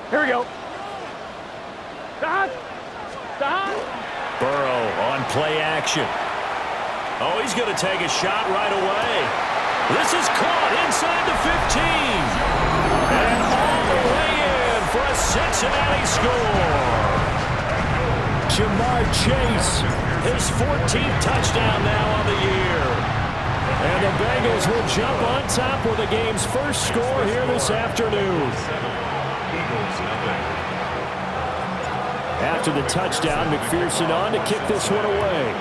Here we go. Burrow on play action. Oh, he's going to take a shot right away. This is caught inside the 15. And all the way in for a Cincinnati score. Jamar Chase, his 14th touchdown now on the year. And the Bengals will jump on top with the game's first score here this afternoon. After the touchdown, McPherson on to kick this one away.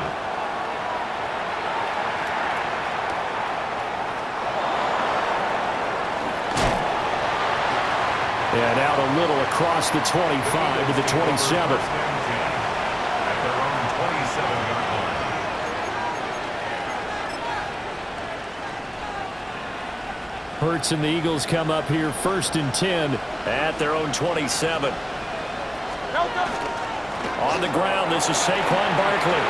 And out a little across the 25 to the 27. Hurts and the Eagles come up here 1st and 10 at their own 27. On the ground, this is Saquon Barkley.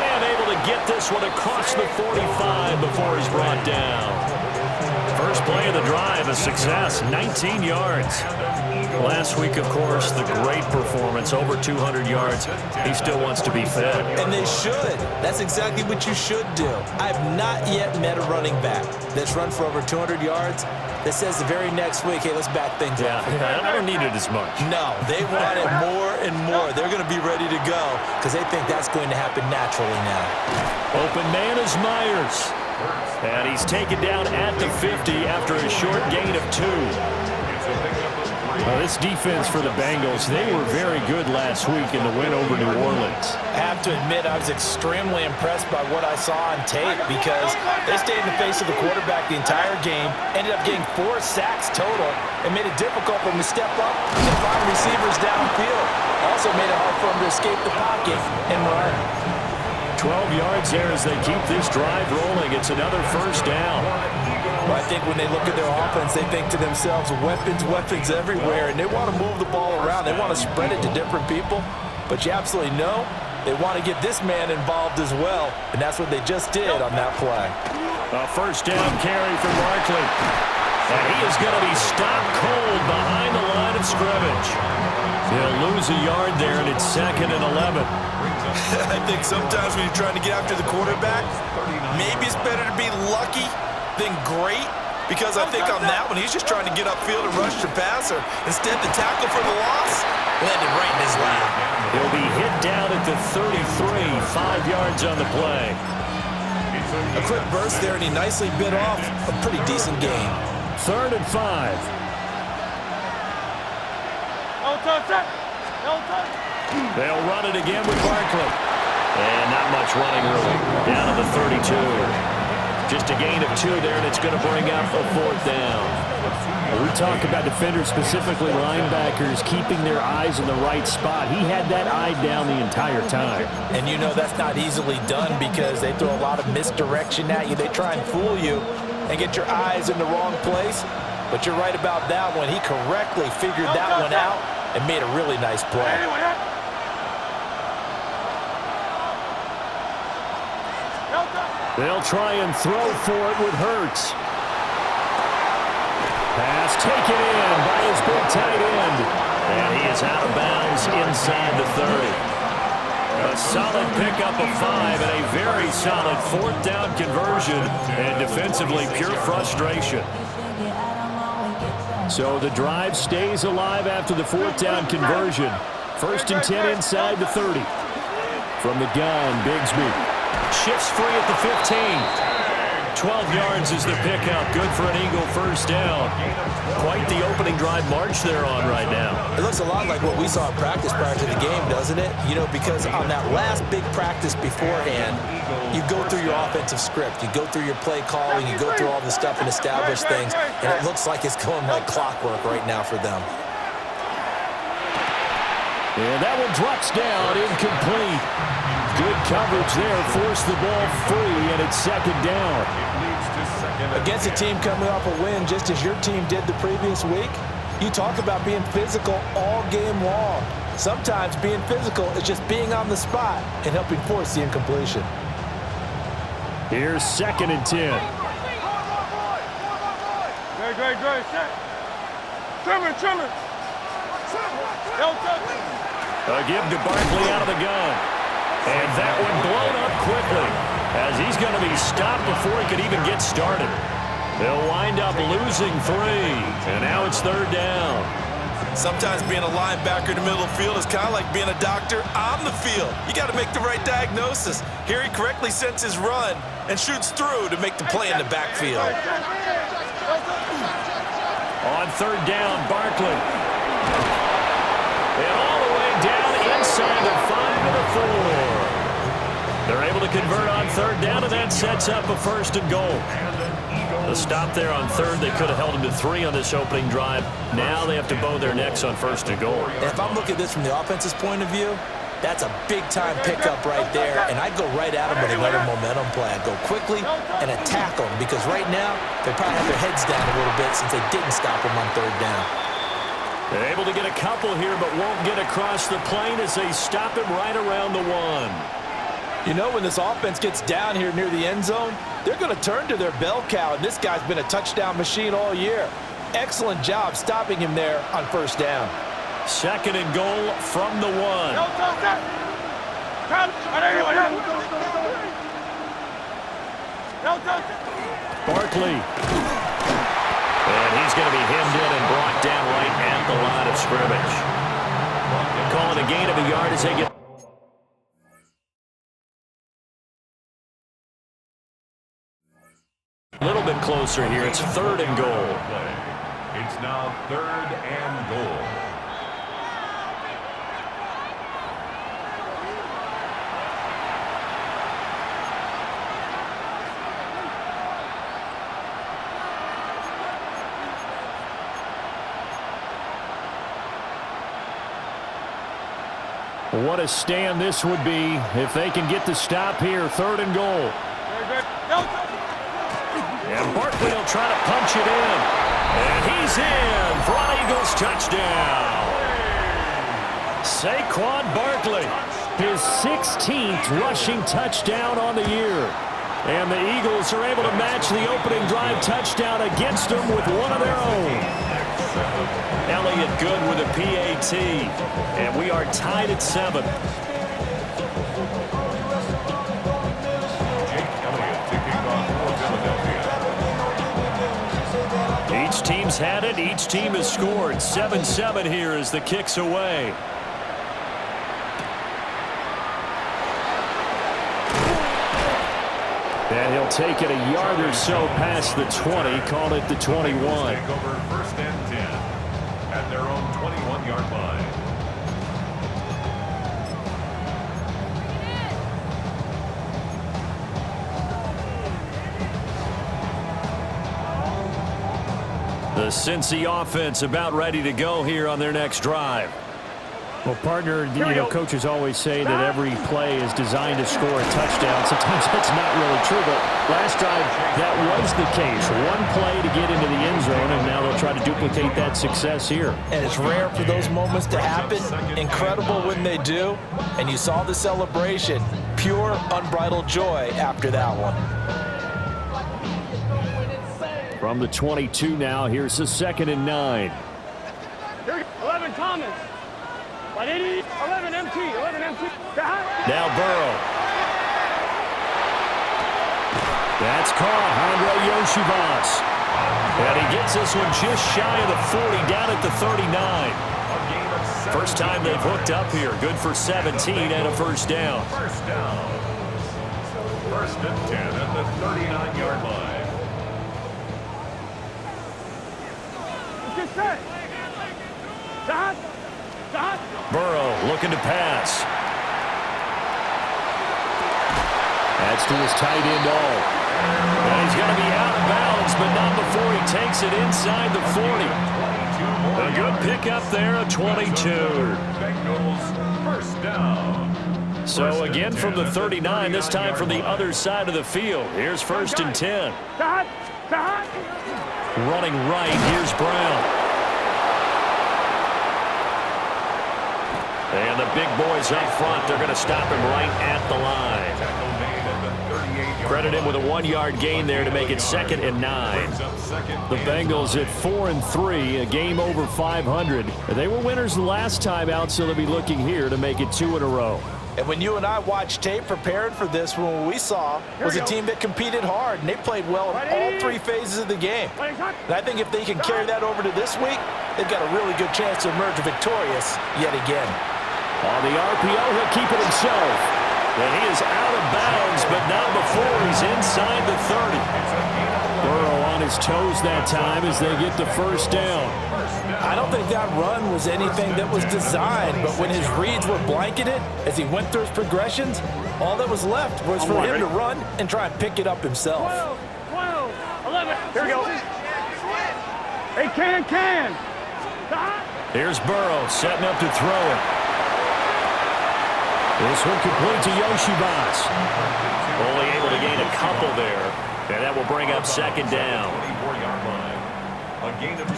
And able to get this one across the 45 before he's brought down. First play of the drive, a success, 19 yards. Last week, of course, the great performance, over 200 yards. He still wants to be fed. And they should. That's exactly what you should do. I've not yet met a running back that's run for over 200 yards that says the very next week, hey, let's back things up. Yeah, I don't need it as much. No, they want it more and more. They're going to be ready to go because they think that's going to happen naturally now. Open man is Myers. And he's taken down at the 50 after a short gain of 2. Well, this defense for the Bengals, they were very good last week in the win over New Orleans. I have to admit, I was extremely impressed by what I saw on tape because they stayed in the face of the quarterback the entire game, ended up getting 4 sacks total, and made it difficult for him to step up and find receivers downfield. Also made it hard for him to escape the pocket and run. 12 yards there as they keep this drive rolling. It's another first down. Well, I think when they look at their offense, they think to themselves, weapons, weapons everywhere, and they want to move the ball around. They want to spread it to different people, but you absolutely know they want to get this man involved as well, and that's what they just did on that play. A first down carry for Barkley. And he is going to be stopped cold behind the line of scrimmage. He'll lose a yard there, and it's 2nd and 11. I think sometimes when you're trying to get after the quarterback, maybe it's better to be lucky than great, because I think on that one, he's just trying to get upfield and rush the passer. Instead, the tackle for the loss landed right in his lap. He'll be hit down at the 33, 5 yards on the play. A quick burst there, and he nicely bit off a pretty decent gain. 3rd and 5. They'll run it again with Barkley. And not much running really. Down to the 32. Just a gain of 2 there, and it's going to bring up a 4th down. We talk about defenders, specifically linebackers, keeping their eyes in the right spot. He had that eye down the entire time. And you know that's not easily done because they throw a lot of misdirection at you. They try and fool you and get your eyes in the wrong place. But you're right about that one. He correctly figured that one out and made a really nice play. They'll try and throw for it with Hurts. Pass taken in by his big tight end. And he is out of bounds inside the 30. A solid pickup of 5 and a very solid 4th down conversion. And defensively, pure frustration. So the drive stays alive after the 4th down conversion. 1st and 10 inside the 30. From the gun, Bigsby. Shifts free at the 15. 12 yards is the pickup. Good for an Eagle first down. Quite the opening drive march they're on right now. It looks a lot like what we saw in practice prior to the game, doesn't it? You know, because on that last big practice beforehand, you go through your offensive script. You go through your play calling. You go through all the stuff and establish things. And it looks like it's going like clockwork right now for them. And that one drops down, incomplete. Good coverage there, forced the ball free, and it's 2nd down. Against a team coming off a win, just as your team did the previous week, you talk about being physical all game long. Sometimes being physical is just being on the spot and helping force the incompletion. Here's 2nd and 10. Great, set. A give to Barkley out of the gun. And that one blown up quickly as he's going to be stopped before he could even get started. They'll wind up losing 3, and now it's 3rd down. Sometimes being a linebacker in the middle of the field is kind of like being a doctor on the field. You got to make the right diagnosis. Here he correctly sets his run and shoots through to make the play in the backfield. On 3rd down, Barkley. And all the way down inside the 5 to the 4. They're able to convert on 3rd down, and that sets up a 1st and goal. The stop there on 3rd, they could have held him to 3 on this opening drive. Now they have to bow their necks on 1st and goal. And if I'm looking at this from the offense's point of view, that's a big-time pickup right there, and I'd go right at him with another momentum play. I'd go quickly and attack him because right now they probably have their heads down a little bit since they didn't stop him on 3rd down. They're able to get a couple here but won't get across the plane as they stop him right around the 1. You know, when this offense gets down here near the end zone, they're going to turn to their bell cow, and this guy's been a touchdown machine all year. Excellent job stopping him there on 1st down. 2nd and goal from the 1. Barkley. And he's going to be hemmed in and brought down right at the line of scrimmage. Calling a gain of a yard as they get... A little bit closer here. It's 3rd and goal. It's now 3rd and goal. What a stand this would be if they can get the stop here. 3rd and goal. And Barkley will try to punch it in. And he's in for an Eagles touchdown. Saquon Barkley, his 16th rushing touchdown on the year. And the Eagles are able to match the opening drive touchdown against them with one of their own. Elliott good with a PAT. And we are tied at 7. Each team's had it. Each team has scored. 7-7 here as the kick's away. And he'll take it a yard or so past the 20. Call it the 21. Take over 1st and 10 at their own 21-yard line. The Cincy offense about ready to go here on their next drive. Well, partner, coaches always say that every play is designed to score a touchdown. Sometimes that's not really true, but last drive, that was the case. One play to get into the end zone, and now they'll try to duplicate that success here. And it's rare for those moments to happen. Incredible when they do. And you saw the celebration. Pure, unbridled joy after that one. From the 22 now, here's the 2nd and 9. 11 Thomas. 11 MT. 11 MT. Now Burrow. That's caught. Andre Yoshivas. And he gets this one just shy of the 40, down at the 39. First time they've hooked up here. Good for 17 and a 1st down. 1st down. 1st and 10 at the 39-yard line. Burrow looking to pass. That's to his tight end all. And he's going to be out of bounds, but not before he takes it inside the 40. A good pickup there, a 22. Bengals 1st down. So again from the 39, this time from the other side of the field. Here's 1st and 10. Running right, here's Brown. And the big boys up front, they're going to stop him right at the line. Credit him with a 1-yard gain there to make it 2nd and 9. The Bengals at 4-3, a game over 500. They were winners the last time out, so they'll be looking here to make it 2 in a row. And when you and I watched tape prepared for this, what we saw was a team that competed hard, and they played well in all 3 phases of the game. And I think if they can carry that over to this week, they've got a really good chance to emerge victorious yet again. On the RPO, he'll keep it himself. And he is out of bounds, but not before he's inside the 30. Burrow on his toes that time as they get the first down. I don't think that run was anything that was designed, but when his reads were blanketed as he went through his progressions, all that was left was for him to run and try and pick it up himself. 12, 11. Here we go. Hey, can. Here's Burrow setting up to throw it. This one complete to Yoshibas. Only able to gain a couple there, and that will bring up 2nd down. 24-yard line. A gain of 2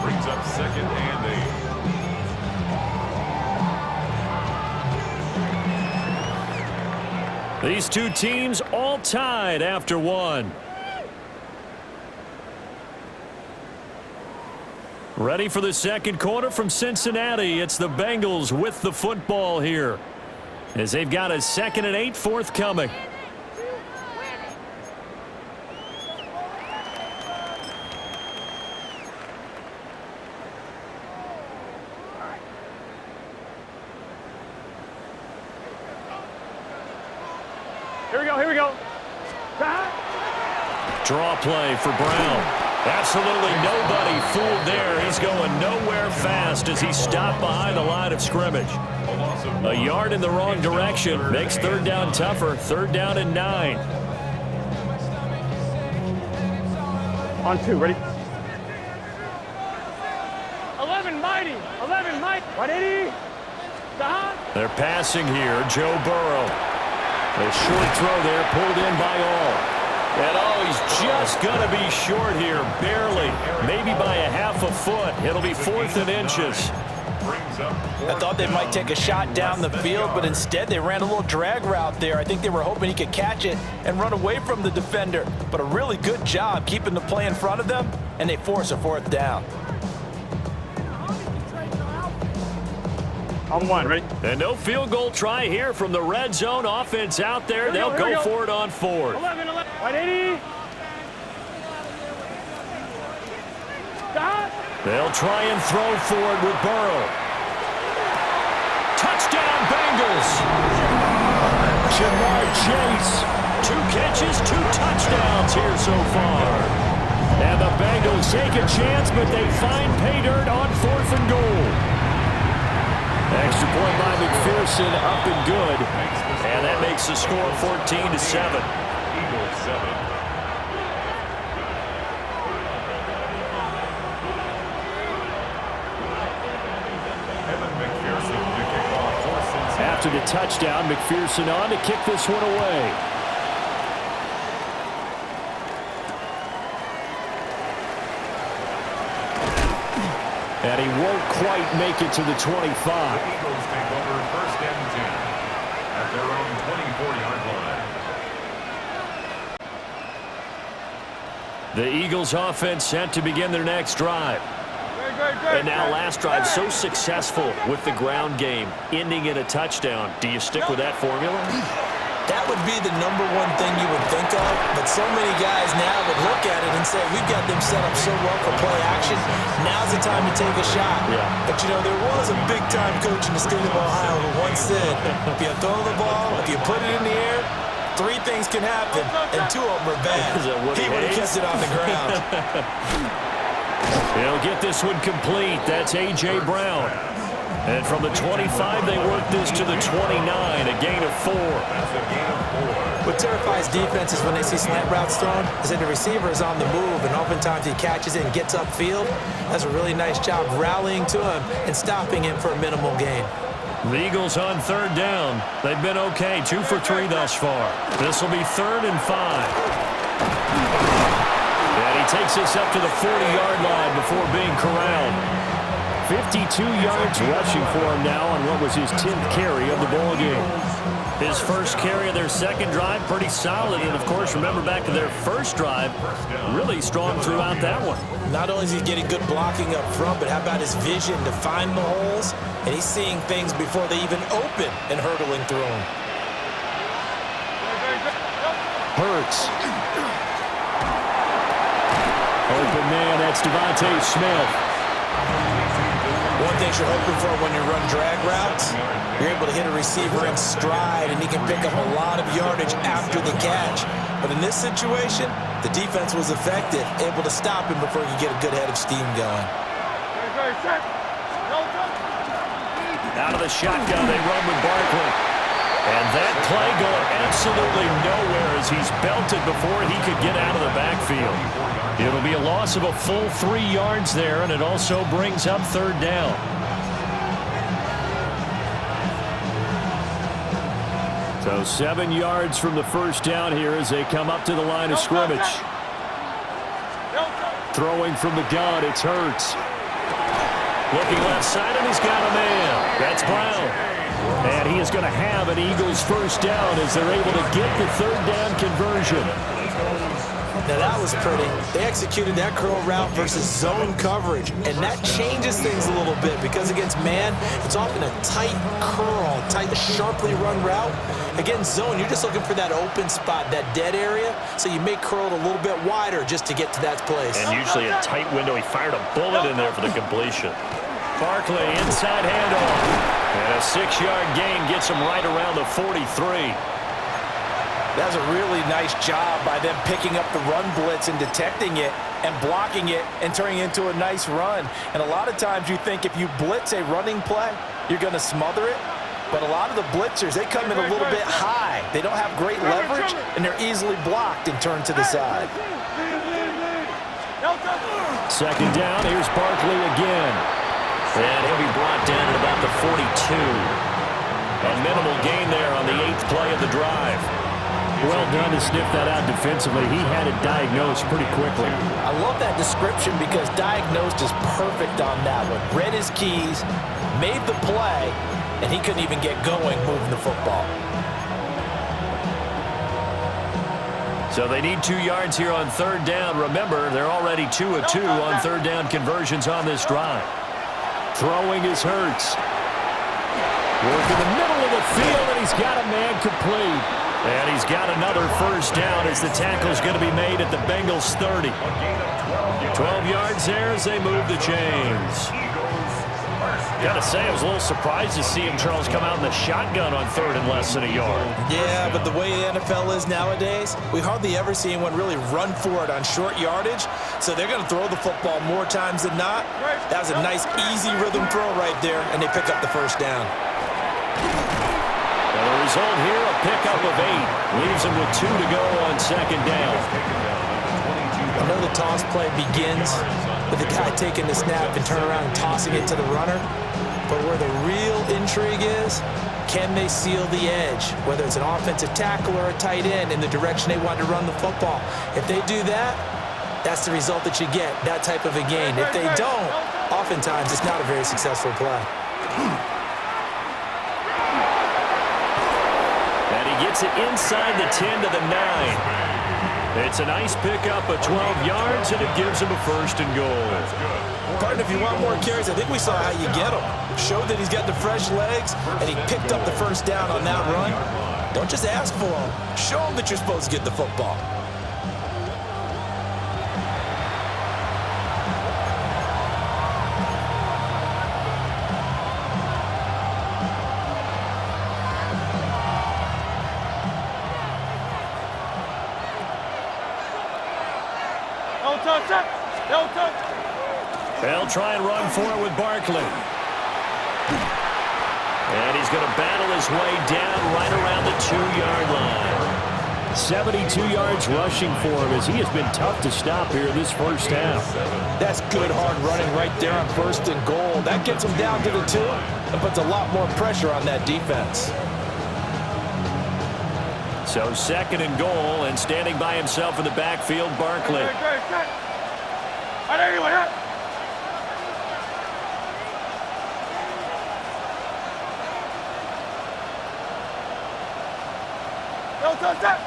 brings up 2nd and 8. These two teams all tied after 1. Ready for the second quarter from Cincinnati. It's the Bengals with the football here, as they've got a 2nd and 8 forthcoming. Here we go. Draw play for Brown. Absolutely nobody fooled there. He's going nowhere fast as he's stopped behind the line of scrimmage. A yard in the wrong direction makes 3rd down tougher. 3rd down and 9. On 2, ready? 11 mighty. Right, 80. They're passing here. Joe Burrow. A short throw there pulled in by all. And he's just going to be short here, barely, maybe by a half a foot. It'll be 4th and inches. I thought they might take a shot down the field, but instead they ran a little drag route there. I think they were hoping he could catch it and run away from the defender. But a really good job keeping the play in front of them, and they force a 4th down. On 1, ready? And no field goal try here from the red zone offense out there. They'll go for it on 4th. 11. Right, 80. They'll try and throw for it with Burrow. Touchdown, Bengals. Jamar Chase. 2 catches, 2 touchdowns here so far. And the Bengals take a chance, but they find pay dirt on 4th and goal. Extra point by McPherson, up and good. And that makes the score 14-7. Eagles 7. After the touchdown, McPherson on to kick this one away. And he won't quite make it to the 25. The Eagles take over 1st and 10 at their own 24-yard line. The Eagles offense set to begin their next drive. And now last drive so successful with the ground game, ending in a touchdown. Do you stick with that formula? That would be the #1 thing you would think of, but so many guys now would look at it and say, we've got them set up so well for play action. Now's the time to take a shot. Yeah. But, you know, there was a big-time coach in the state of Ohio who once said, if you throw the ball, if you put it in the air, 3 things can happen, and 2 of them are bad. He would have kept it on the ground. They'll get this one complete. That's A.J. Brown. And from the 25, they work this to the 29, a gain of 4. What terrifies defenses when they see slant routes thrown is that the receiver is on the move, and oftentimes he catches it and gets upfield. Does a really nice job rallying to him and stopping him for a minimal gain. The Eagles on 3rd down. They've been okay, 2 for 3 thus far. This will be 3rd and 5. And he takes this up to the 40-yard line before being corralled. 52 yards rushing for him now on what was his 10th carry of the ball game. His first carry of their second drive, pretty solid. And, of course, remember back to their first drive, really strong throughout that one. Not only is he getting good blocking up front, but how about his vision to find the holes? And he's seeing things before they even open and hurdling through them. Hurts. Open man, that's Devontae Smith. One thing you're hoping for when you run drag routes, you're able to hit a receiver in stride, and he can pick up a lot of yardage after the catch. But in this situation, the defense was effective, able to stop him before he could get a good head of steam going. Out of the shotgun, they run with Barkley. And that play going absolutely nowhere as he's belted before he could get out of the backfield. It'll be a loss of a full 3 yards there, and it also brings up third down. So 7 yards from the first down here as they come up to the line of scrimmage. Throwing from the gun, it's Hurts. Looking left side, and he's got a man. That's Brown. And he is going to have an Eagles first down as they're able to get the third down conversion. Now that was pretty. They executed that curl route versus zone coverage, and that changes things a little bit because against man, it's often a tight curl, tight, sharply run route. Against zone, you're just looking for that open spot, that dead area, so you may curl it a little bit wider just to get to that place. And usually a tight window. He fired a bullet in there for the completion. Barkley, inside handoff. And a 6-yard gain gets him right around the 43. That was a really nice job by them picking up the run blitz and detecting it and blocking it and turning it into a nice run. And a lot of times you think if you blitz a running play, you're going to smother it. But a lot of the blitzers, they come in a little bit high. They don't have great leverage, and they're easily blocked and turned to the side. Second down, here's Barkley again. And he'll be brought down at about the 42. A minimal gain there on the 8th play of the drive. Well done to sniff that out defensively. He had it diagnosed pretty quickly. I love that description because diagnosed is perfect on that one. Read his keys, made the play, and he couldn't even get going moving the football. So they need 2 yards here on third down. Remember, they're already 2 of 2 on third down conversions on this drive. Throwing is Hurts. Work in the middle of the field, and he's got a man complete. And he's got another first down as the tackle's going to be made at the Bengals 30. 12 yards there as they move the chains. Got to say, I was a little surprised to see him, Charles, come out in the shotgun on third and less than a yard. Yeah, but the way the NFL is nowadays, we hardly ever see anyone really run for it on short yardage. So they're going to throw the football more times than not. That was a nice, easy rhythm throw right there, and they pick up the first down. And the result here, a pickup of 8. Leaves him with 2 to go on second down. I know the toss play begins with the guy taking the snap and turning around and tossing it to the runner. But where the real intrigue is, can they seal the edge, whether it's an offensive tackle or a tight end, in the direction they want to run the football? If they do that, that's the result that you get, that type of a gain. If they don't, oftentimes it's not a very successful play. And he gets it inside the 10 to the 9. It's a nice pickup of 12 yards, and it gives him a first and goal. Partner, if you want more carries, I think we saw how you get them. Showed that he's got the fresh legs, and he picked up the first down on that run. Don't just ask for them. Show them that you're supposed to get the football. They'll try and run for it with Barkley. And he's going to battle his way down right around the 2-yard line. 72 yards rushing for him as he has been tough to stop here this first half. That's good hard running right there on first and goal. That gets him down to the 2 and puts a lot more pressure on that defense. So second and goal, and standing by himself in the backfield, Barkley. Delta,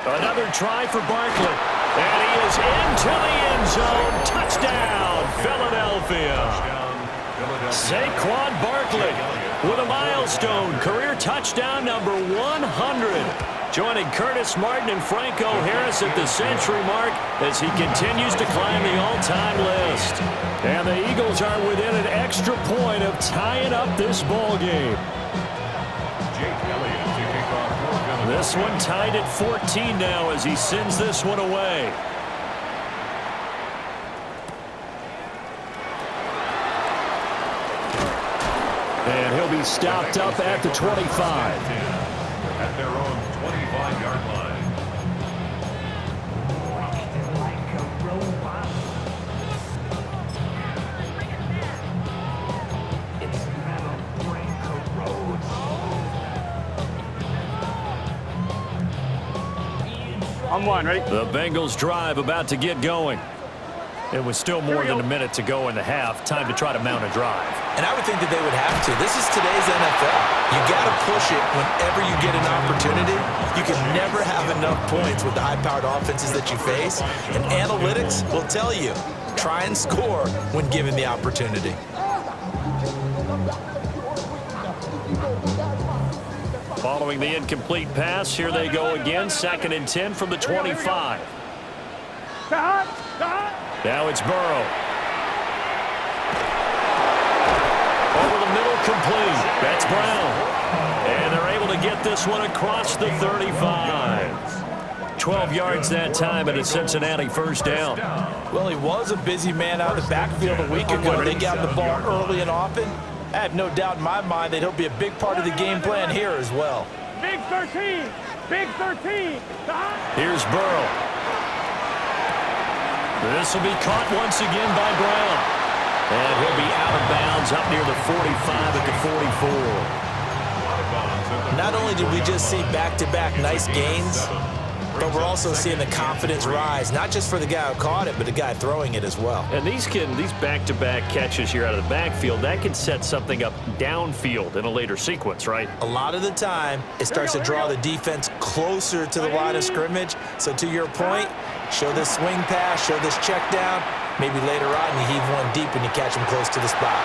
Another try for Barkley. And he is into the end zone. Touchdown, Philadelphia. Saquon Barkley with a milestone career touchdown number 100. Joining Curtis Martin and Franco Harris at the century mark as he continues to climb the all-time list. And the Eagles are within an extra point of tying up this ball game. This one tied at 14 now as he sends this one away. And he'll be stopped up at the 25. At their own 25-yard line. I'm one, ready? The Bengals drive about to get going. It was still more than a minute to go in the half. Time to try to mount a drive. And I would think that they would have to. This is today's NFL. You got to push it whenever you get an opportunity. You can never have enough points with the high-powered offenses that you face. And analytics will tell you, try and score when given the opportunity. Following the incomplete pass, here they go again. 2nd and 10 from the 25. Now it's Burrow. Over the middle, complete. That's Brown. And they're able to get this one across the 35. 12 yards that time and a Cincinnati first down. Well, he was a busy man out of the backfield a week ago. They got the ball early and often. I have no doubt in my mind that he'll be a big part of the game plan here as well. Big 13. Big 13. Here's Burrow. This will be caught once again by Brown. And he'll be out of bounds up near the 45 at the 44. Not only did we just see back-to-back nice gains, but we're also seeing the confidence rise, not just for the guy who caught it, but the guy throwing it as well. And these back-to-back catches here out of the backfield, that can set something up downfield in a later sequence, right? A lot of the time, it starts to draw the defense closer to the line of scrimmage. So to your point, show this swing pass, show this check down. Maybe later on, you heave one deep and you catch him close to the spot.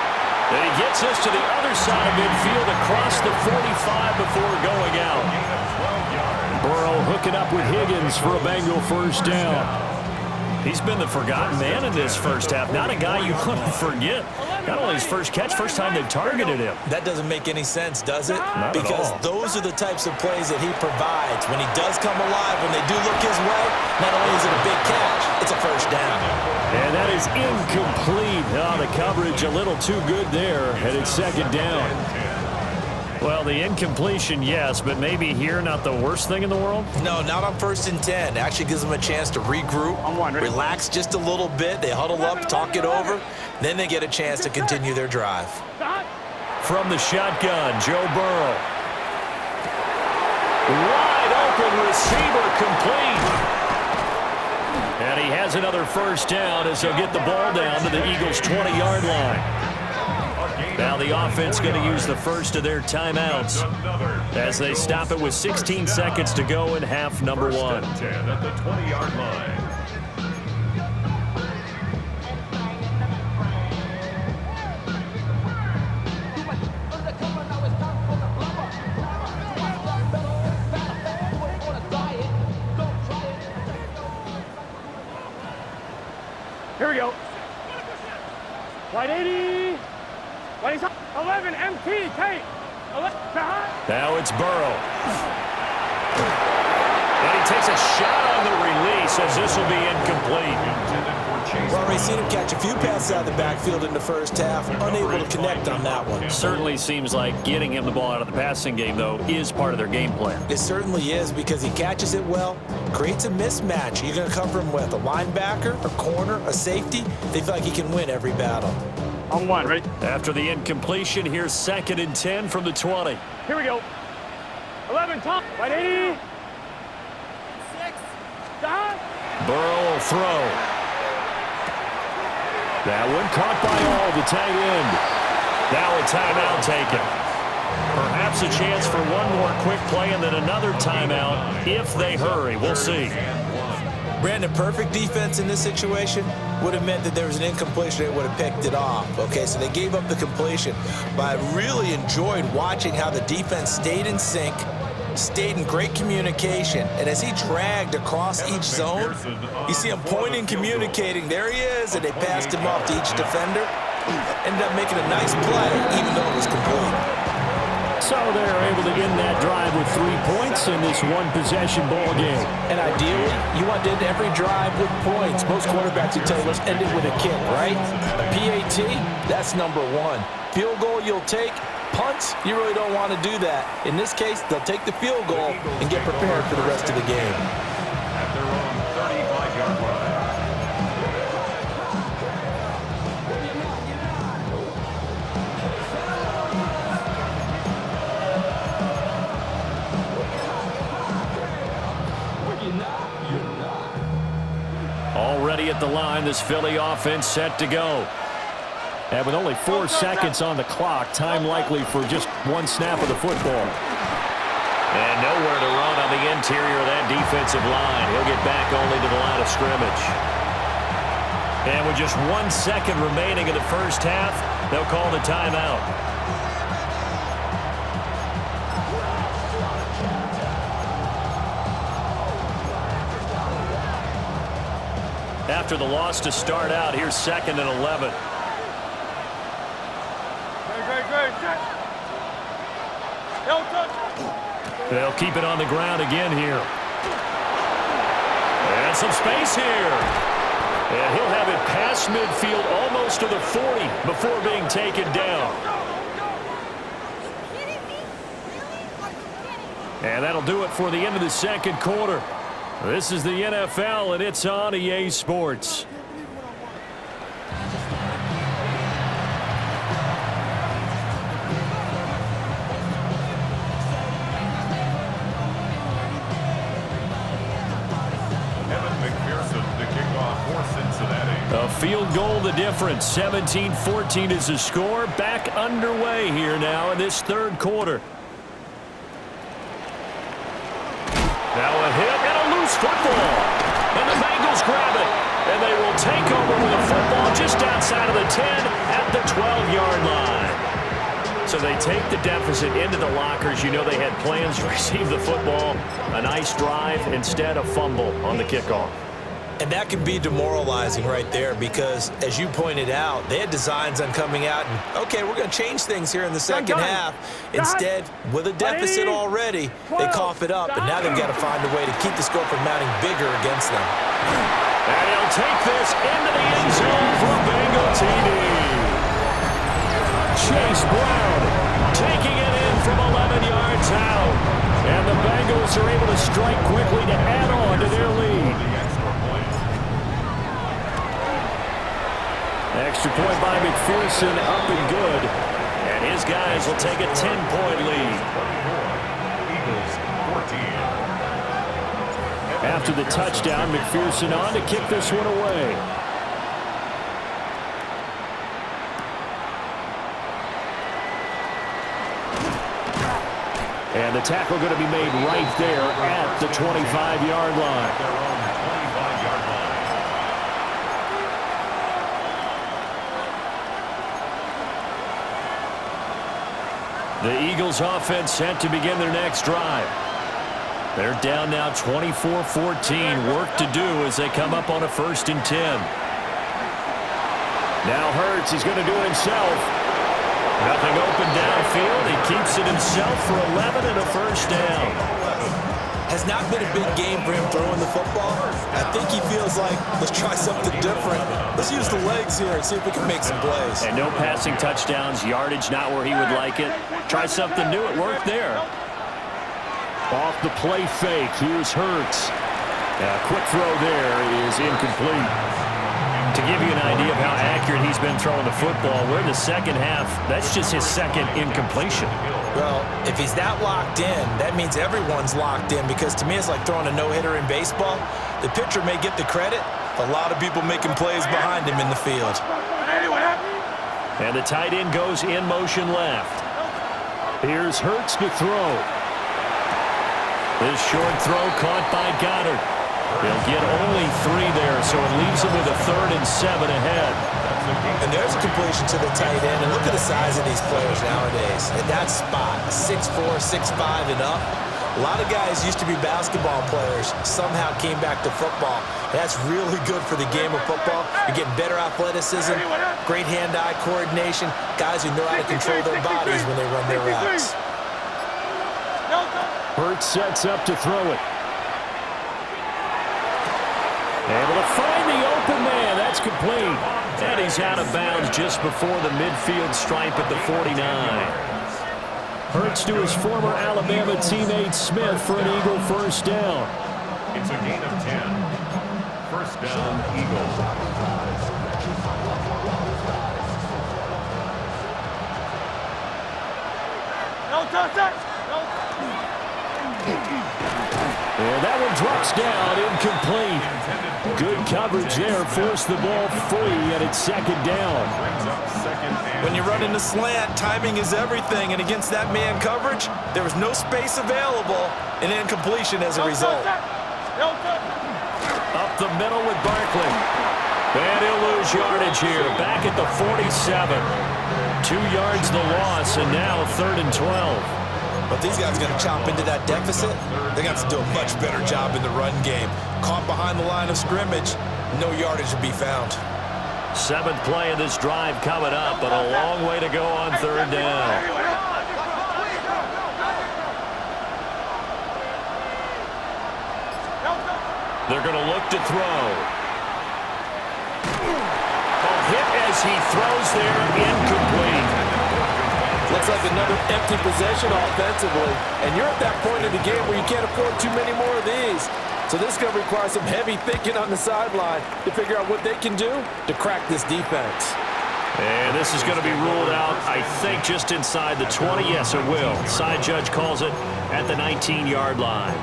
And he gets us to the other side of midfield across the 45 before going out. Burrow hooking up with Higgins for a Bengal first down. He's been the forgotten man in this first half. Not a guy you want to forget. Not only his first catch, first time they've targeted him. That doesn't make any sense, does it? Not because at all. Those are the types of plays that he provides. When he does come alive, when they do look his way, not only is it a big catch, it's a first down. And that is incomplete. Oh, the coverage a little too good there, and it's 2nd down. Well, the incompletion, yes, but maybe here not the worst thing in the world? No, not on 1st and 10. It actually gives them a chance to regroup, relax just a little bit. They huddle up, talk it over. Then they get a chance to continue their drive. From the shotgun, Joe Burrow. Wide open receiver complete. And he has another first down as he'll get the ball down to the Eagles' 20-yard line. Now the offense going to use the first of their timeouts as they stop it with 16 seconds to go in half number 1. 10 at the 20-yard line. Here we go. Wide 80. Wide 11 MT. Tape. 11. Now it's Burrow. And he takes a shot on the release as this will be incomplete. We've already seen him catch a few passes out of the backfield in the first half, unable to connect on that one. Certainly seems like getting him the ball out of the passing game, though, is part of their game plan. It certainly is because he catches it well, creates a mismatch. You're going to cover him with a linebacker, a corner, a safety. They feel like he can win every battle. On 1, ready? After the incompletion, here's 2nd and 10 from the 20. Here we go. 11 top. Wide 80. 6. Burrow will throw. That one caught by all, the tight end. Now a timeout taken. Perhaps a chance for one more quick play and then another timeout if they hurry. We'll see. Brandon, perfect defense in this situation would have meant that there was an incompletion. They would have picked it off. Okay, so they gave up the completion. But I really enjoyed watching how the defense stayed in sync, stayed in great communication. And as he dragged across each zone, you see him pointing, communicating. There he is, and they passed him off to each defender. Ended up making a nice play, even though it was complete. So they're able to end that drive with 3 points in this one-possession ball game. And ideally, you want to end every drive with points. Most quarterbacks would tell you, let's end it with a kick, right? A PAT, that's number one. Field goal you'll take. Punts, you really don't want to do that. In this case, they'll take the field goal and get prepared for the rest of the game. At their own 35-yard line. Already at the line, this Philly offense set to go. And with only 4 seconds on the clock, time likely for just one snap of the football. And nowhere to run on the interior of that defensive line. He'll get back only to the line of scrimmage. And with just 1 second remaining in the first half, they'll call the timeout. After the loss to start out, here's 2nd and 11. They'll keep it on the ground again here. And some space here. And he'll have it past midfield almost to the 40 before being taken down. And that'll do it for the end of the second quarter. This is the NFL, and it's on EA Sports. A field goal the difference. 17-14 is the score. Back underway here now in this third quarter. Now a hit and a loose football. And the Bengals grab it. And they will take over with a football just outside of the 10 at the 12-yard line. So they take the deficit into the lockers. You know they had plans to receive the football. A nice drive, instead a fumble on the kickoff. And that can be demoralizing right there because, as you pointed out, they had designs on coming out and, okay, we're going to change things here in the second half. Instead, with a deficit already, they cough it up, and now they've got to find a way to keep the score from mounting bigger against them. And he'll take this into the end zone for a Bengal TD. Chase Brown taking it in from 11 yards out. And the Bengals are able to strike quickly to add on to their lead. Extra point by McPherson, up and good. And his guys will take a 10-point lead. Eagles 14. After the touchdown, McPherson on to kick this one away. And the tackle going to be made right there at the 25-yard line. Their own 25-yard line. The Eagles offense set to begin their next drive. They're down now 24-14. Work to do as they come up on a 1st and 10. Now Hurts is going to do it himself. Nothing open downfield. He keeps it himself for 11 and a first down. Has not been a big game for him throwing the football. I think he feels like, let's try something different. Let's use the legs here and see if we can make some plays. And no passing touchdowns, yardage not where he would like it. Try something new. It worked there. Off the play fake, here's Hurts. A quick throw there is incomplete. To give you an idea of how accurate he's been throwing the football, we're in the second half. That's just his second incompletion. Well, if he's that locked in, that means everyone's locked in because to me it's like throwing a no-hitter in baseball. The pitcher may get the credit, but a lot of people making plays behind him in the field. And the tight end goes in motion left. Here's Hurts to throw. This short throw caught by Goddard. They'll get only 3 there, so it leaves them with a 3rd and 7 ahead. And there's a completion to the tight end. And look at the size of these players nowadays. At that spot, 6'4", 6'5", and up. A lot of guys used to be basketball players, somehow came back to football. That's really good for the game of football. You're getting better athleticism, great hand-eye coordination, guys who know how to control their bodies when they run their routes. Hurts sets up to throw it. Able to find the open man. That's complete. And he's out of bounds just before the midfield stripe at the 49. Hurts to his former Alabama teammate Smith for an Eagle first down. It's a gain of 10. First down, Eagles. And that one drops down, incomplete. Good coverage there, forced the ball free, and it's 2nd down. When you're running the slant, timing is everything, and against that man coverage, there was no space available, and incompletion as a result. Up the middle with Barkley. And he'll lose yardage here, back at the 47. 2 yards the loss, and now 3rd and 12. But these guys are going to chop into that deficit. They're going to have to do a much better job in the run game. Caught behind the line of scrimmage, no yardage to be found. 7th play of this drive coming up, but a long way to go on 3rd down. They're going to look to throw. A hit as he throws there, incomplete. Looks like another empty possession offensively. And you're at that point in the game where you can't afford too many more of these. So this is going to require some heavy thinking on the sideline to figure out what they can do to crack this defense. And this is going to be ruled out, I think, just inside the 20. Yes, it will. Side judge calls it at the 19-yard line.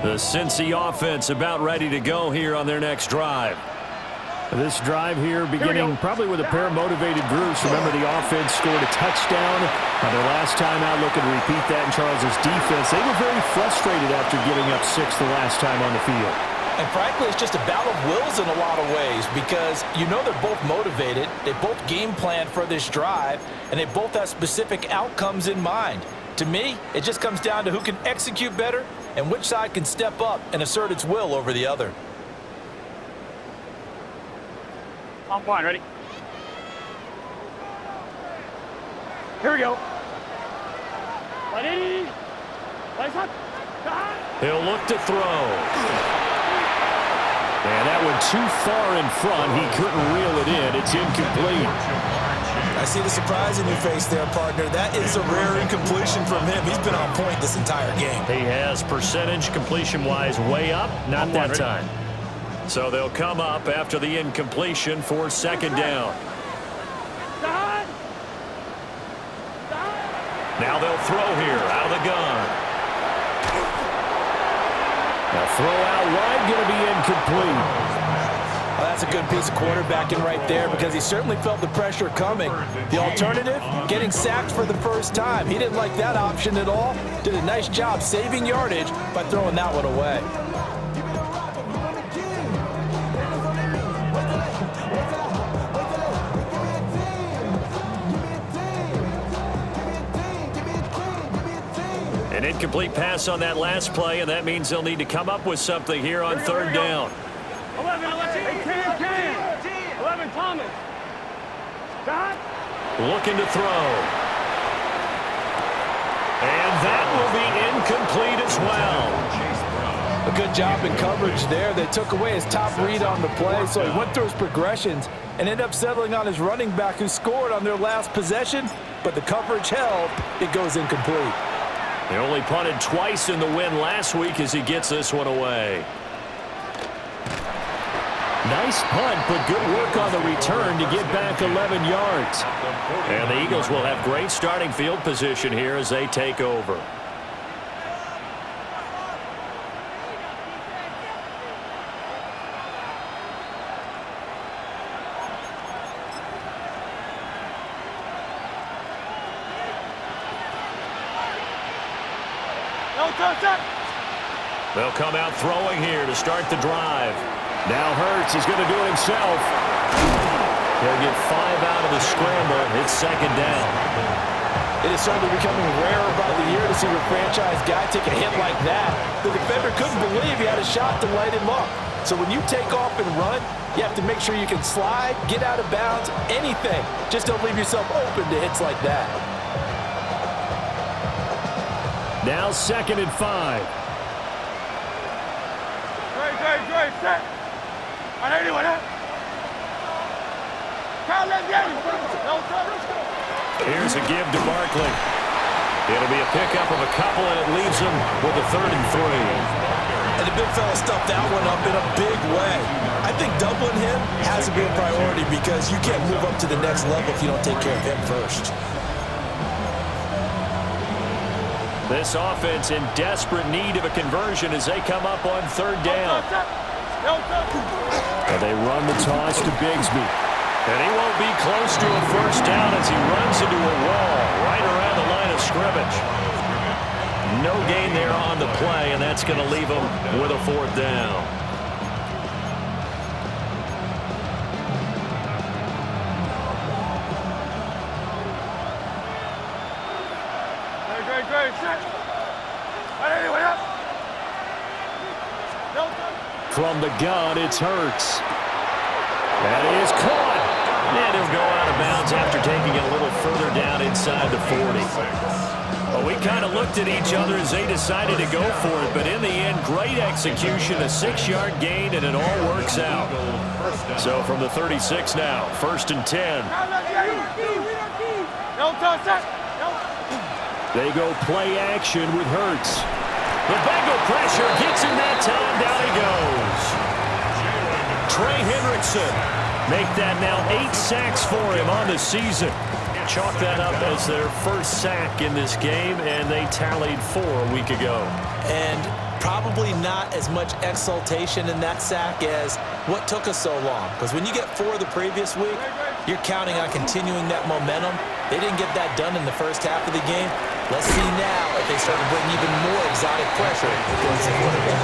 The Cincy offense about ready to go here on their next drive. This drive here beginning probably with a pair of motivated groups. Remember, the offense scored a touchdown. Their last time out, looking to repeat that in Charles's defense. They were very frustrated after giving up 6 the last time on the field. And frankly, it's just a battle of wills in a lot of ways because you know they're both motivated. They both game plan for this drive, and they both have specific outcomes in mind. To me, it just comes down to who can execute better and which side can step up and assert its will over the other. On point, ready? Here we go. 180. Lights up. He'll look to throw. And that one too far in front. He couldn't reel it in. It's incomplete. I see the surprise in your face there, partner. That is a rare incompletion from him. He's been on point this entire game. He has percentage completion-wise way up. Not that time. So they'll come up after the incompletion for 2nd down. Now they'll throw here out of the gun. Now throw out wide, going to be incomplete. Well, that's a good piece of quarterbacking right there because he certainly felt the pressure coming. The alternative, getting sacked for the first time. He didn't like that option at all. Did a nice job saving yardage by throwing that one away. An incomplete pass on that last play, and that means they'll need to come up with something here on 3rd down. 11, 11, Thomas. Looking to throw. And that will be incomplete as well. A good job in coverage there. They took away his top read on the play, so he went through his progressions and ended up settling on his running back who scored on their last possession, but the coverage held. It goes incomplete. They only punted twice in the win last week as he gets this one away. Nice punt, but good work on the return to get back 11 yards. And the Eagles will have great starting field position here as they take over. They'll come out throwing here to start the drive. Now Hurts is going to do it himself. He'll get 5 out of the scramble. It's second down. It is certainly becoming rarer by the year to see a franchise guy take a hit like that. The defender couldn't believe he had a shot to light him up. So when you take off and run, you have to make sure you can slide, get out of bounds, anything. Just don't leave yourself open to hits like that. Now 2nd and 5. Great, set. On anyone, Here's a give to Barkley. It'll be a pickup of a couple, and it leaves him with a 3rd and 3. And the big fella stuffed that one up in a big way. I think doubling him has to be a priority because you can't move up to the next level if you don't take care of him first. This offense in desperate need of a conversion as they come up on 3rd down. And they run the toss to Bigsby. And he won't be close to a 1st down as he runs into a wall right around the line of scrimmage. No gain there on the play, and that's going to leave him with a 4th down. Great, set. On anyone else? From the gun, it's Hurts. That is caught. And he'll go out of bounds after taking it a little further down inside the 40. Well, we kind of looked at each other as they decided to go for it, but in the end, great execution, a 6-yard gain, and it all works out. So from the 36 now, 1st and 10. They go play action with Hurts. The Bengal pressure gets him that time. Down he goes. Trey Hendrickson. Make that now 8 sacks for him on the season. Chalk that up as their first sack in this game, and they tallied 4 a week ago. And probably not as much exultation in that sack as what took us so long. Because when you get 4 the previous week, you're counting on continuing that momentum. They didn't get that done in the first half of the game. Let's see now if they start to bring even more exotic pressure against the quarterback.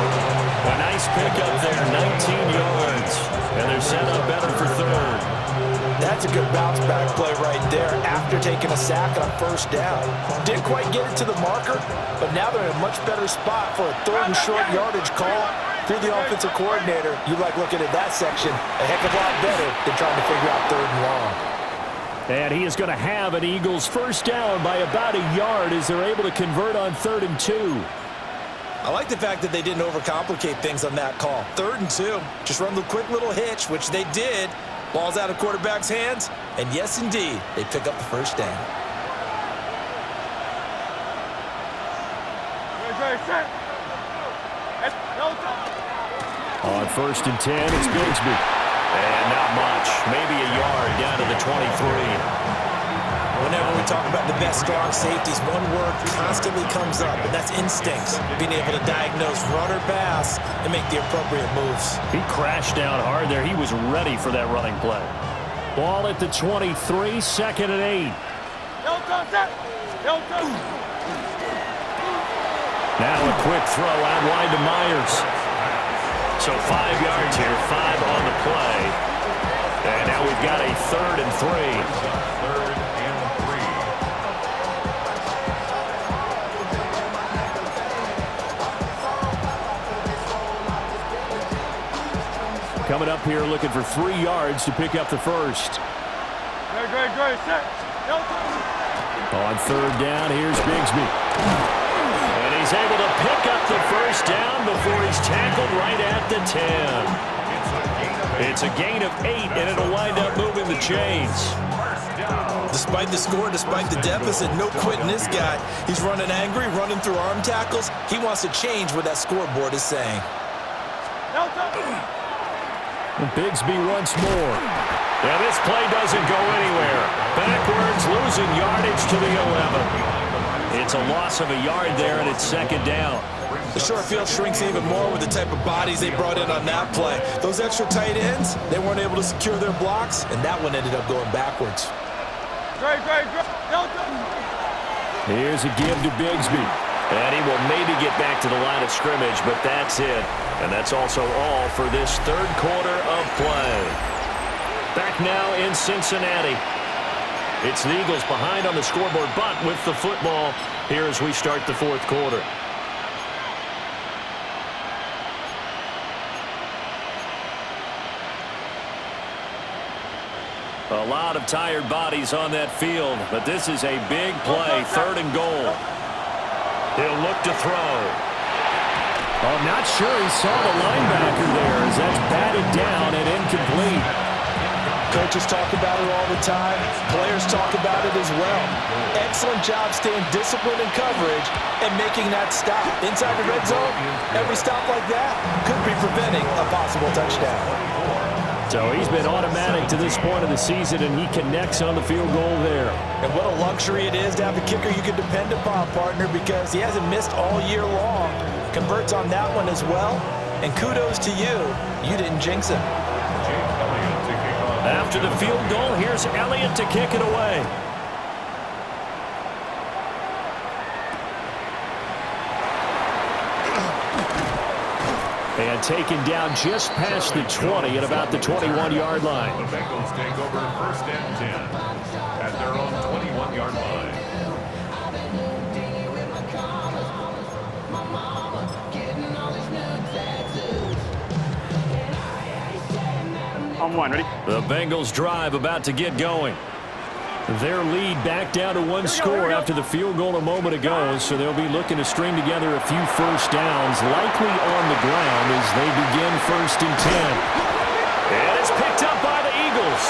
A nice pickup there, 19 yards. And they're set up better for 3rd. That's a good bounce-back play right there after taking a sack on 1st down. Didn't quite get it to the marker, but now they're in a much better spot for a 3rd and short yardage call. If you're the offensive coordinator, you like looking at that section a heck of a lot better than trying to figure out 3rd and long. And he is going to have an Eagles 1st down by about a yard as they're able to convert on 3rd and 2. I like the fact that they didn't overcomplicate things on that call. 3rd and 2, just run the quick little hitch, which they did. Ball's out of quarterback's hands, and yes, indeed, they pick up the 1st down. On 1st and 10, it's Bigsby. And not much, maybe a yard down to the 23. Whenever we talk about the best strong safeties, one word constantly comes up, and that's instincts. Being able to diagnose run or pass and make the appropriate moves. He crashed down hard there. He was ready for that running play. Ball at the 23, 2nd and 8. Now a quick throw out wide to Myers. So 5 yards here, 5 on the play. And now we've got a 3rd and 3. 3rd and 3. Coming up here looking for 3 yards to pick up the 1st. Great, set. On 3rd down, here's Bigsby. And he's able to pick up the 1st down before he's tackled right at the 10. It's a gain of 8, and it'll wind up moving the chains. Despite the score, despite the deficit, no quitting this guy. He's running angry, running through arm tackles. He wants to change what that scoreboard is saying. Bigsby once more. Yeah, this play doesn't go anywhere. Backwards, losing yardage to the 11. It's a loss of a yard there, and it's second down. The short field shrinks even more with the type of bodies they brought in on that play. Those extra tight ends, they weren't able to secure their blocks, and that one ended up going backwards. Here's a give to Bigsby. And he will maybe get back to the line of scrimmage, but that's it. And that's also all for this third quarter of play. Back now in Cincinnati. It's the Eagles behind on the scoreboard, but with the football here as we start the fourth quarter. A lot of tired bodies on that field, but this is a big play, third and goal. He'll look to throw. I'm not sure he saw the linebacker there as that's batted down and incomplete. Coaches talk about it all the time. Players talk about it as well. Excellent job staying disciplined in coverage and making that stop. Inside the red zone, every stop like that could be preventing a possible touchdown. So he's been automatic to this point of the season, and he connects on the field goal there. And what a luxury it is to have a kicker you can depend upon, partner, because he hasn't missed all year long. Converts on that one as well. And kudos to you. You didn't jinx him. After the field goal, here's Elliott to kick it away. And taken down just past the 20 at about the 21-yard line. The Bengals take over first and 10 at their own 21-yard line. On one, ready? The Bengals drive about to get going. Their lead back down to one score after the field goal a moment ago, so they'll be looking to string together a few first downs, likely on the ground as they begin first and 10. And it's picked up by the Eagles.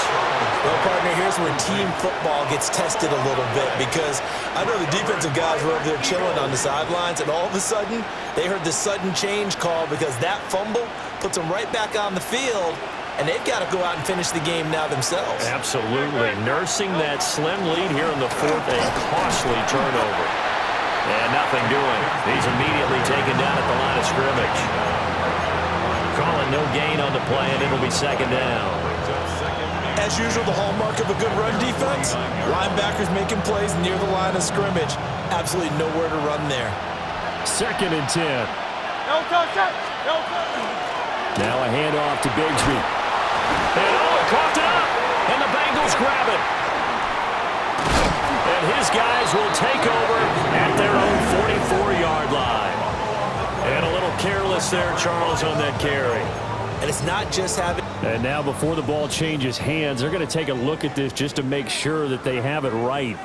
Well, partner, here's where team football gets tested a little bit because I know the defensive guys were over there chilling on the sidelines, and all of a sudden, they heard this sudden change call because that fumble puts them right back on the field. And they've got to go out and finish the game now themselves. Absolutely. Nursing that slim lead here in the fourth, a costly turnover. And nothing doing. He's immediately taken down at the line of scrimmage. Calling no gain on the play, and it'll be second down. As usual, the hallmark of a good run defense, linebackers making plays near the line of scrimmage. Absolutely nowhere to run there. Second and 10. No touch, no touch. Now a handoff to Bigsby. And coughed it up, and the Bengals grab it. And his guys will take over at their own 44-yard line. And a little careless there, Charles, on that carry. And it's not just having... And now before the ball changes hands, they're going to take a look at this just to make sure that they have it right.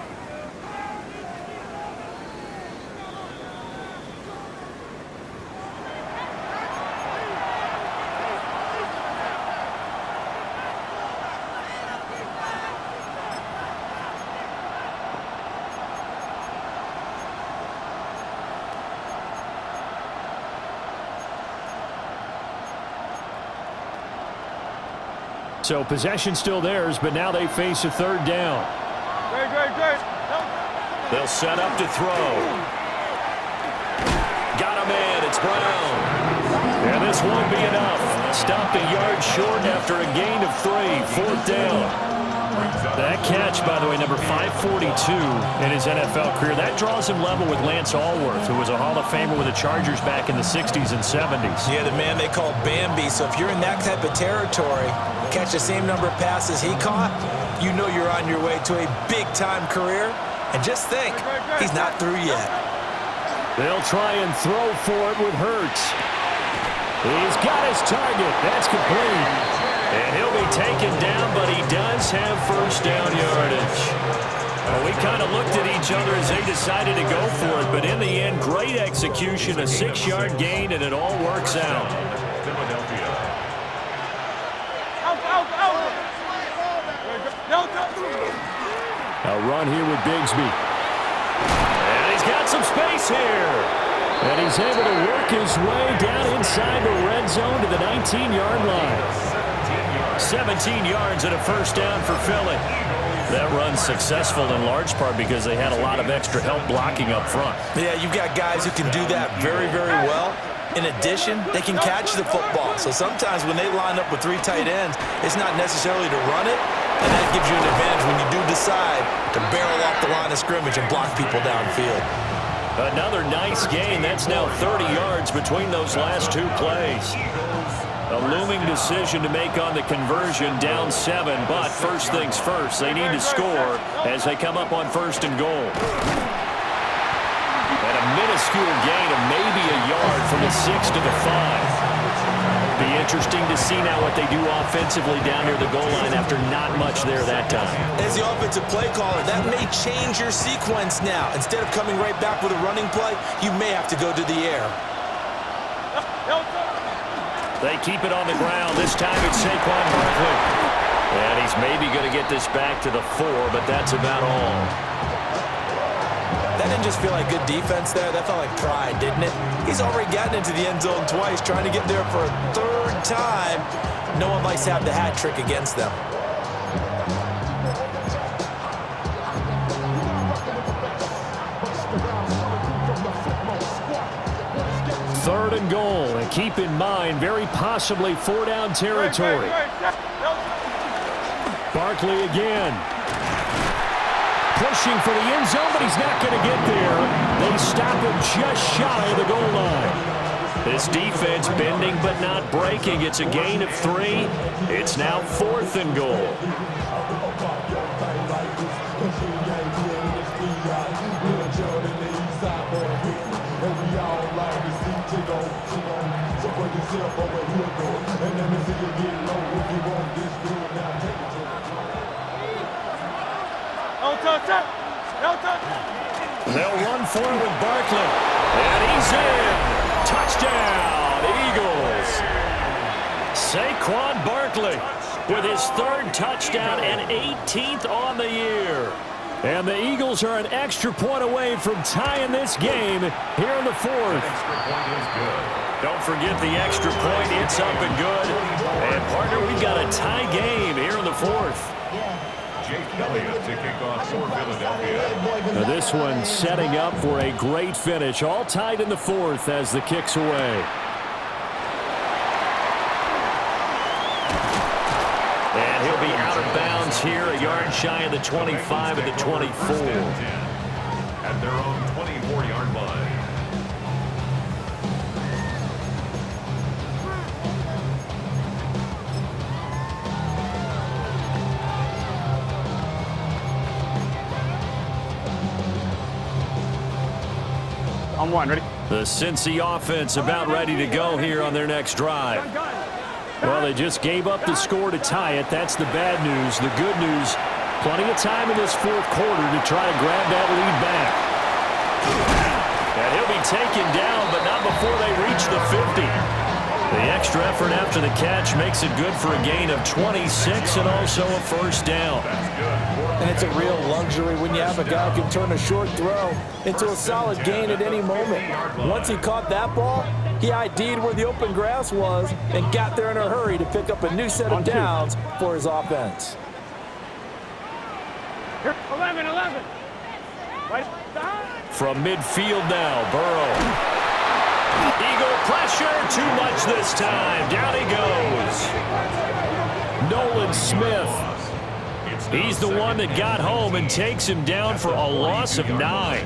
So possession still theirs, but now they face a third down. Great. They'll set up to throw. Got him in. It's Brown. And this won't be enough. Stopped a yard short after a gain of 3. Fourth down. That catch, by the way, number 542 in his NFL career. That draws him level with Lance Allworth, who was a Hall of Famer with the Chargers back in the 60s and 70s. Yeah, the man they call Bambi. So if you're in that type of territory, catch the same number of passes he caught, you know you're on your way to a big-time career. And just think, he's not through yet. They'll try and throw for it with Hurts. He's got his target. That's complete. And he'll be taken down, but he does have first down yardage. Well, we kind of looked at each other as they decided to go for it, but in the end, great execution, a 6-yard gain, and it all works out. Philadelphia. A run here with Bigsby. And he's got some space here. And he's able to work his way down inside the red zone to the 19-yard line. 17 yards and a first down for Philly. That run's successful in large part because they had a lot of extra help blocking up front. Yeah, you've got guys who can do that very, very well. In addition, they can catch the football. So sometimes when they line up with 3 tight ends, it's not necessarily to run it, and that gives you an advantage when you do decide to barrel off the line of scrimmage and block people downfield. Another nice gain. That's now 30 yards between those last 2 plays. A looming decision to make on the conversion, down 7, but first things first, they need to score as they come up on 1st and goal. And a minuscule gain of maybe a yard from the 6 to the 5. Be interesting to see now what they do offensively down near the goal line after not much there that time. As the offensive play caller, that may change your sequence now. Instead of coming right back with a running play, you may have to go to the air. They keep it on the ground. This time it's Saquon Barkley. And he's maybe going to get this back to the 4, but that's about all. That didn't just feel like good defense there. That felt like pride, didn't it? He's already gotten into the end zone twice, trying to get there for a 3rd time. No one likes to have the hat trick against them. 3rd and goal, and keep in mind, very possibly 4-down territory. Barkley again. Pushing for the end zone, but he's not going to get there. They stop him just shy of the goal line. This defense bending but not breaking. It's a gain of 3. It's now 4th and goal. They'll run for it with Barkley. And he's in. Touchdown, Eagles. Saquon Barkley with his 3rd touchdown and 18th on the year. And the Eagles are an extra point away from tying this game here in the 4th. Don't forget the extra point. It's up and good. And, partner, we've got a tie game here in the 4th. Jake Elliott to kick off for Philadelphia. Now this one setting up for a great finish. All tied in the 4th as the kick's away. And he'll be out of bounds here, a yard shy of the 25 of the 24. At their own 24-yard line. On 1, ready? The Cincy offense about ready to go here on their next drive. Well, they just gave up the score to tie it. That's the bad news. The good news, plenty of time in this 4th quarter to try to grab that lead back. And he'll be taken down, but not before they reach the 50. The extra effort after the catch makes it good for a gain of 26 and also a first down. And it's a real luxury when you have a guy who can turn a short throw into a solid gain at any moment. Once he caught that ball, he ID'd where the open grass was and got there in a hurry to pick up a new set of downs for his offense. 11. Right. From midfield now, Burrow. Eagle pressure, too much this time. Down he goes. Nolan Smith. He's the one that got home and takes him down for a loss of 9.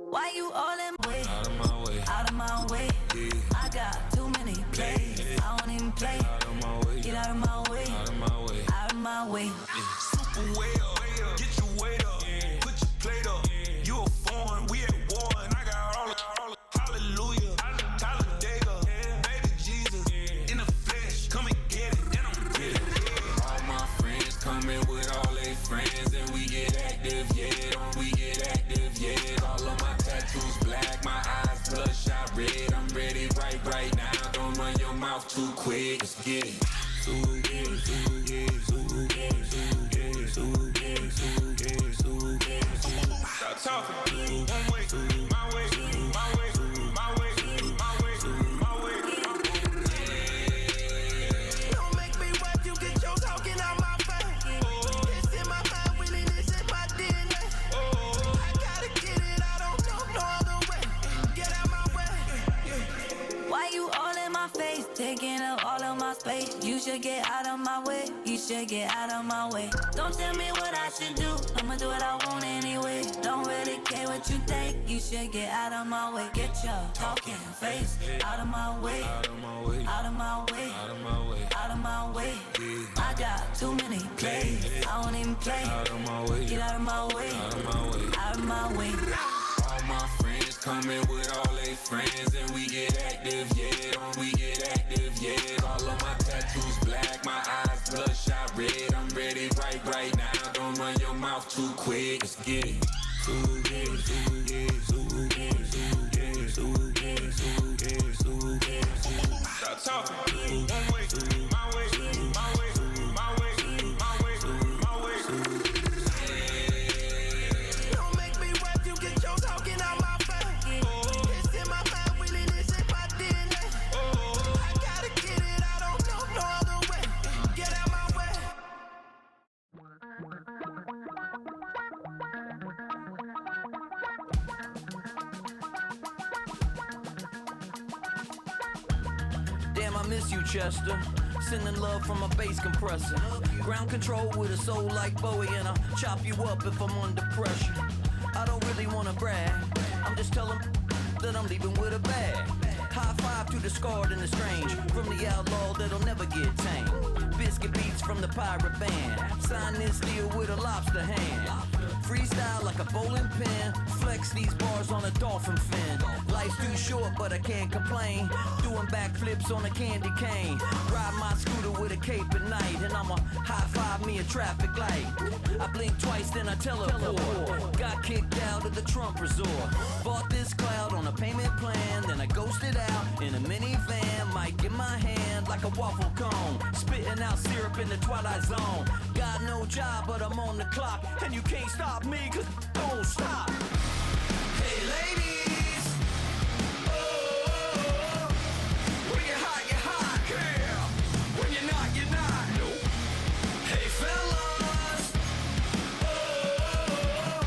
Why you all in my way? Out of my way. Out of my way. Yeah. I got too many plays. I don't even play. Out of my way. Get out of my way. Out of my way. Out of my way. Yeah. Super way up. Get your weight up. Yeah. Put your plate up. Yeah. You a foreign. We at war. And I got all the hallelujah. Talladega. Yeah. Baby Jesus. Yeah. In the flesh. Come and get it. And I'm with it. Yeah. All my friends coming with all their friends. And we get active. Yeah. We get active. Yeah. Stop talking. One way, my way, my way, my way, my way, my way. Don't make me wet, you get your talking out my face. It's in my mind, really, this is my DNA. I gotta get it, I don't know no other way. Get out my way. Why you all in my face, taking up all of my space? You should get out of my way, you should get out of my way. Don't tell me what I should do, I'ma do what I want anyway. Don't really care what you think, you should get out of my way. Get your talking face out of my way, out of my way, out of my way, out of my way, out of my way. I got too many plays, I don't even play. Out of my way, get out of my way, out of my way, out of my way. All my friends coming with all their friends, and we get active, yeah. We get active, yeah. All of my tattoos black, my eyes bloodshot red. I'm ready right now. Don't run your mouth too quick. Let's get it. Stop talking. One way, my way, my way, my way, my way, my way. Don't make me wet, you get your talking out my face. It's in my mind, really, this is my DNA. I gotta get it, I don't know no other way. Get out my way. Damn, I miss you, Chester. Sending love from a bass compressor. Ground control with a soul like Bowie, and I'll chop you up if I'm under pressure. I don't really wanna brag, I'm just telling that I'm leaving with a bag. High five to the scarred and the strange, from the outlaw that'll never get tamed. Biscuit beats from the pirate band, sign this deal with a lobster hand. Freestyle like a bowling pin, flex these bars on a dolphin fin. Life's too short, but I can't complain. Doing backflips on a candy cane. Ride my scooter with a cape at night, and I'ma high five me a traffic light. I blink twice, then I teleport. Got kicked out of the Trump resort. Bought this cloud on a payment plan, then I ghosted out in a minivan. Mic in my hand like a waffle cone, spitting out syrup in the twilight zone. Got no job, but I'm on the clock, and you can't stop me, cause don't stop. Hey ladies, oh, when you're hot, girl. When you're not, nope. Hey fellas, oh,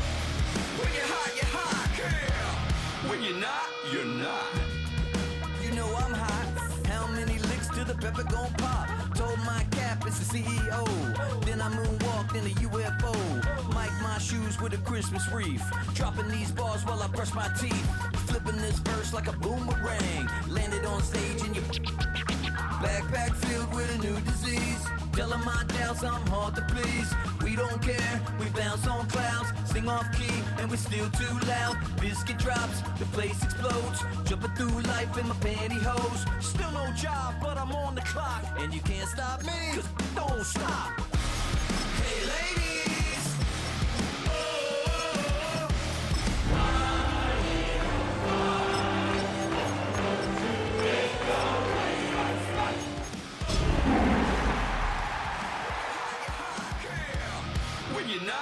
when you're hot, girl. When you're not. You know I'm hot. How many licks till the pepper gon' pop? Told my cap it's the CEO. Then I moonwalked in a UFO. Mic my shoes with a Christmas wreath. Dropping these bars while I brush my teeth. Flipping this verse like a boomerang. Landed on stage in your backpack filled with a new disease. Telling my doubts I'm hard to please. We don't care, we bounce on clouds. Sing off key and we're still too loud. Biscuit drops, the place explodes. Jumping through life in my pantyhose. Still no job, but I'm on the clock. And you can't stop me, cause don't stop. Hey ladies, oh, when you're not.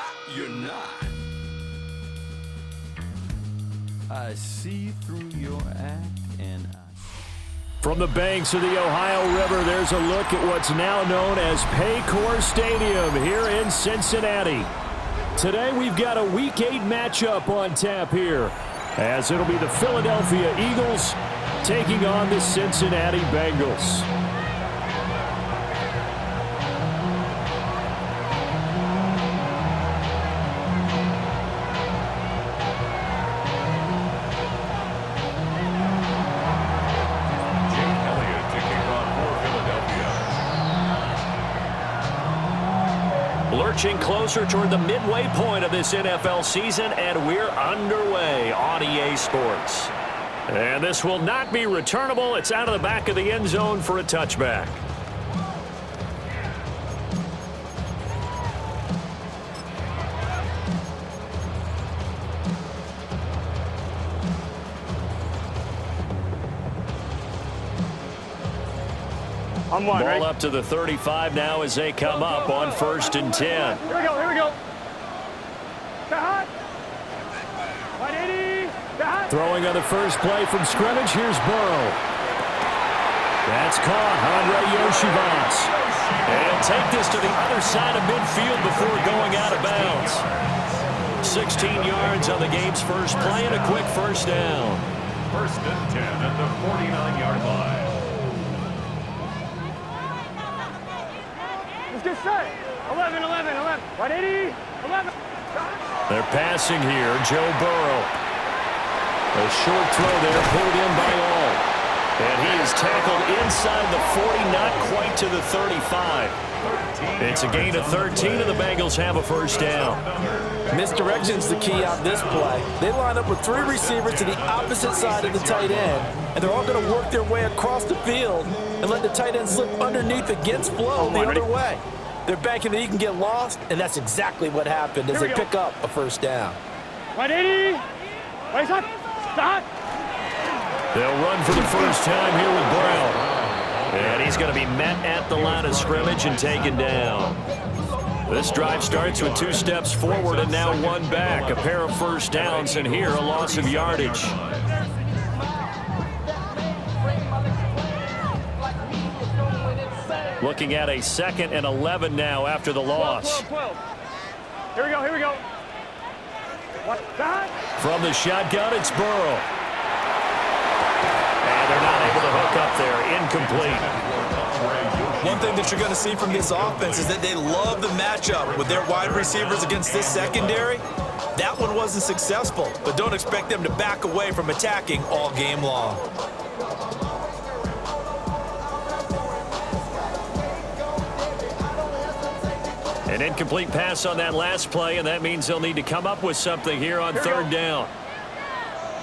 I see through your act and From the banks of the Ohio River, there's a look at what's now known as Paycor Stadium here in Cincinnati. Today we've got a Week 8 matchup on tap here, as it'll be the Philadelphia Eagles taking on the Cincinnati Bengals. Lurching closer toward the midway point of this NFL season, and we're underway on EA Sports. And this will not be returnable. It's out of the back of the end zone for a touchback. I'm one, Ball right? up to the 35 now as they come up on 1st and 10. Here we go, here we go. Hot. 180. Hot. Throwing on the first play from scrimmage. Here's Burrow. That's caught. Andre Yoshivans. And he'll take this to the other side of midfield before going out of bounds. 16 yards on the game's first play and a quick first down. 1st and 10 at the 49-yard line. Let's get set. 11, 11, 11. 180. 11. They're passing here. Joe Burrow. A short throw there, pulled in by all. And he is tackled inside the 40, not quite to the 35. It's a gain of 13, and the Bengals have a first down. Misdirection's the key on this play. They line up with 3 receivers to the opposite side of the tight end, and they're all going to work their way across the field and let the tight end slip underneath against flow the other way. They're banking that he can get lost, and that's exactly what happened as they pick up a first down. 180. Wait, hot. Hot. They'll run for the first time here with Brown. And he's going to be met at the line of scrimmage and taken down. This drive starts with 2 steps forward and now 1 back. A pair of first downs, and here a loss of yardage. Looking at a 2nd and 11 now after the loss. 12. Here we go, here we go. What? Hot. From the shotgun, it's Burrow. And they're not able to hook up there. Incomplete. One thing that you're going to see from this offense is that they love the matchup with their wide receivers against this secondary. That one wasn't successful, but don't expect them to back away from attacking all game long. An incomplete pass on that last play, and that means they'll need to come up with something here on 3rd down.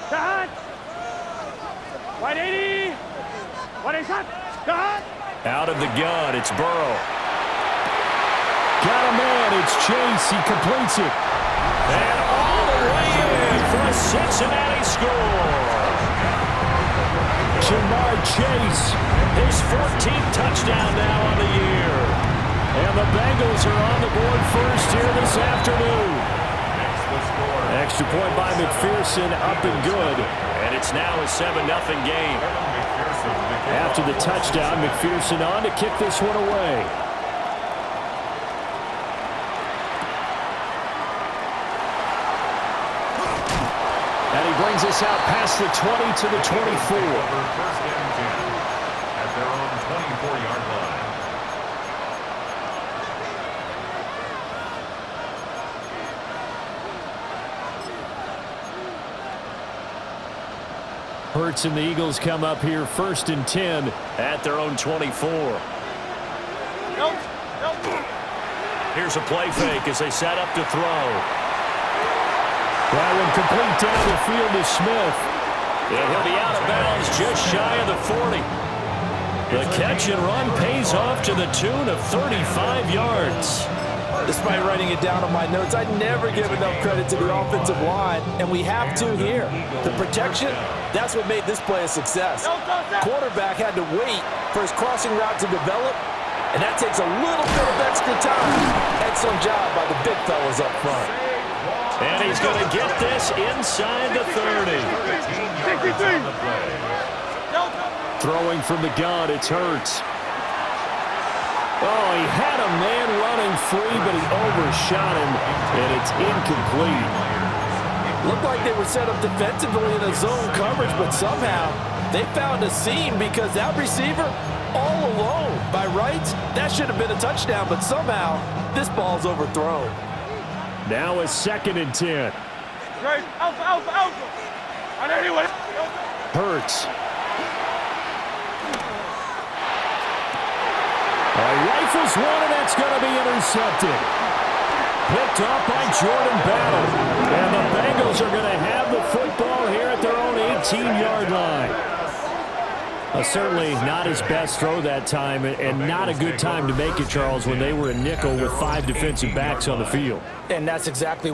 Hot. 180. 180. Hot. Out of the gun, it's Burrow. Got a man. It's Chase. He completes it. And all the way in for a Cincinnati score. Jamar Chase. His 14th touchdown now on the year. And the Bengals are on the board first here this afternoon. Extra point by McPherson, up and good. And it's now a 7-0 game. After the touchdown, McPherson on to kick this one away. And he brings us out past the 20 to the 24. 1st and 10 at their own 24-yard line. Hurts and the Eagles come up here 1st and 10 at their own 24. Here's a play fake as they set up to throw. That one complete down the field to Smith. And he'll be out of bounds just shy of the 40. The catch and run pays off to the tune of 35 yards. Despite writing it down on my notes, I never give enough credit to the offensive line, and we have to here. The protection, that's what made this play a success. Quarterback had to wait for his crossing route to develop, and that takes a little bit of extra time. Excellent job by the big fellas up front. And he's going to get this inside the 30. Throwing from the gun, it's Hurts. Oh, he had a man running free, but he overshot him, and it's incomplete. Looked like they were set up defensively in a zone coverage, but somehow they found a seam because that receiver all alone. By rights, that should have been a touchdown, but somehow this ball's overthrown. Now a 2nd and 10. Alpha. Hurts. Rifles one, and it's going to be intercepted. Picked off by Jordan Battle. And the Bengals are going to have the football here at their own 18-yard line. Certainly not his best throw that time, and not a good time to make it, Charles, when they were in nickel with 5 defensive backs on the field. And that's exactly